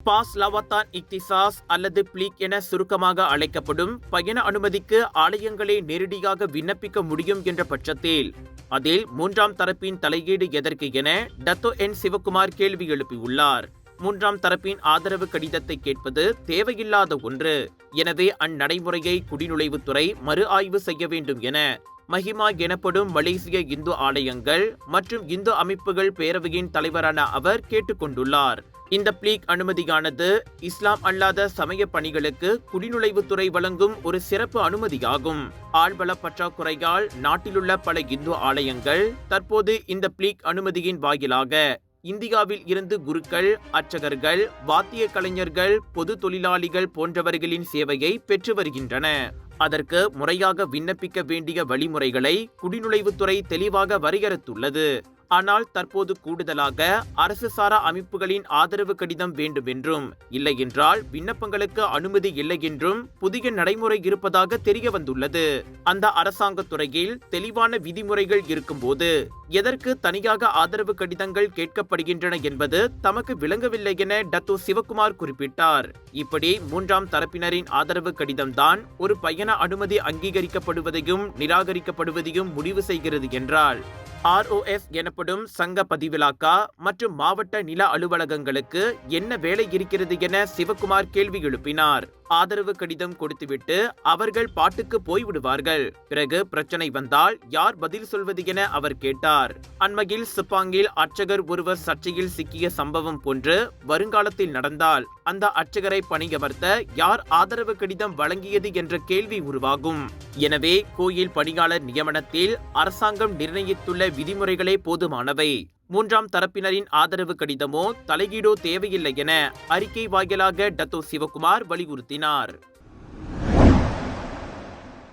Pass லவாத்தான் இக்திசாஸ் அல்லது bleak என சுருக்கமாக அழைக்கப்படும் பயண அனுமதிக்கு ஆலயங்களே நேரடியாக விண்ணப்பிக்க முடியும் என்ற பட்சத்தில் அதில் மூன்றாம் தரப்பின் தலையீடு எதற்கு என டத்தோ என் சிவகுமார் கேள்வி எழுப்பியுள்ளார். மூன்றாம் தரப்பின் ஆதரவு கடிதத்தை கேட்பது தேவையில்லாத ஒன்று. எனவே அந்நடைமுறையை குடிநுழைவுத்துறை மறு ஆய்வு செய்ய வேண்டும் என மஹிமா எனப்படும் மலேசிய இந்து ஆலயங்கள் மற்றும் இந்து அமைப்புகள் பேரவையின் தலைவரான அவர் கேட்டுக்கொண்டுள்ளார். இந்த பிளீக் அனுமதியானது இஸ்லாம் அல்லாத சமய பணிகளுக்கு குடிநுழைவுத்துறை வழங்கும் ஒரு சிறப்பு அனுமதியாகும். ஆள்பல பற்றாக்குறையால் நாட்டிலுள்ள பல இந்து ஆலயங்கள் தற்போது இந்த பிளீக் அனுமதியின் வாயிலாக இந்தியாவில் இருந்து குருக்கள், அர்ச்சகர்கள், வாத்திய கலைஞர்கள், பொது தொழிலாளிகள் போன்றவர்களின் சேவையை பெற்று வருகின்றன. அதற்கு முறையாக விண்ணப்பிக்க வேண்டிய வழிமுறைகளை குடிநுழைவுத்துறை தெளிவாக வரையறுத்துள்ளது. ஆனால் தற்போது கூடுதலாக அரசு சாரா அமைப்புகளின் ஆதரவு கடிதம் வேண்டும் என்றும், இல்லை என்றால் விண்ணப்பங்களுக்கு அனுமதி இல்லை என்றும் புதிய நடைமுறை இருப்பதாக தெரிய வந்துள்ளது. அந்த அரசாங்க துறையில் தெளிவான விதிமுறைகள் இருக்கும்போது எதற்கு தனியாக ஆதரவு கடிதங்கள் கேட்கப்படுகின்றன என்பது தமக்கு விளங்கவில்லை என டத்தோ சிவகுமார் குறிப்பிட்டார். இப்படி மூன்றாம் தரப்பினரின் ஆதரவு கடிதம்தான் ஒரு பயண அனுமதி அங்கீகரிக்கப்படுவதையும் நிராகரிக்கப்படுவதையும் முடிவு செய்கிறது என்றால் ROF எனப்படும் சங்க பதிவிலாக்கா மற்றும் மாவட்ட நில அலுவலகங்களுக்கு என்ன வேலை இருக்கிறது என சிவகுமார் கேள்வி எழுப்பினார். ஆதரவு கடிதம் கொடுத்துவிட்டு அவர்கள் பாட்டுக்கு போய்விடுவார்கள். பிறகு பிரச்சனை வந்தால் யார் பதில் சொல்வது என அவர் கேட்டார். அண்மையில் சிப்பாங்கில் அர்ச்சகர் ஒருவர் சர்ச்சையில் சிக்கிய சம்பவம் போன்று வருங்காலத்தில் நடந்தால் அந்த அர்ச்சகரை பணியமர்த்த யார் ஆதரவு கடிதம் வழங்கியது என்ற கேள்வி உருவாகும். எனவே கோயில் பணியாளர் நியமனத்தில் அரசாங்கம் நிர்ணயித்துள்ள விதிமுறைகளே போதுமானவை. மூன்றாம் தரப்பினரின் ஆதரவு கடிதமோ தலையீடோ தேவையில்லை என அறிக்கை வாயிலாக டத்தோ சிவகுமார் வலியுறுத்தினார்.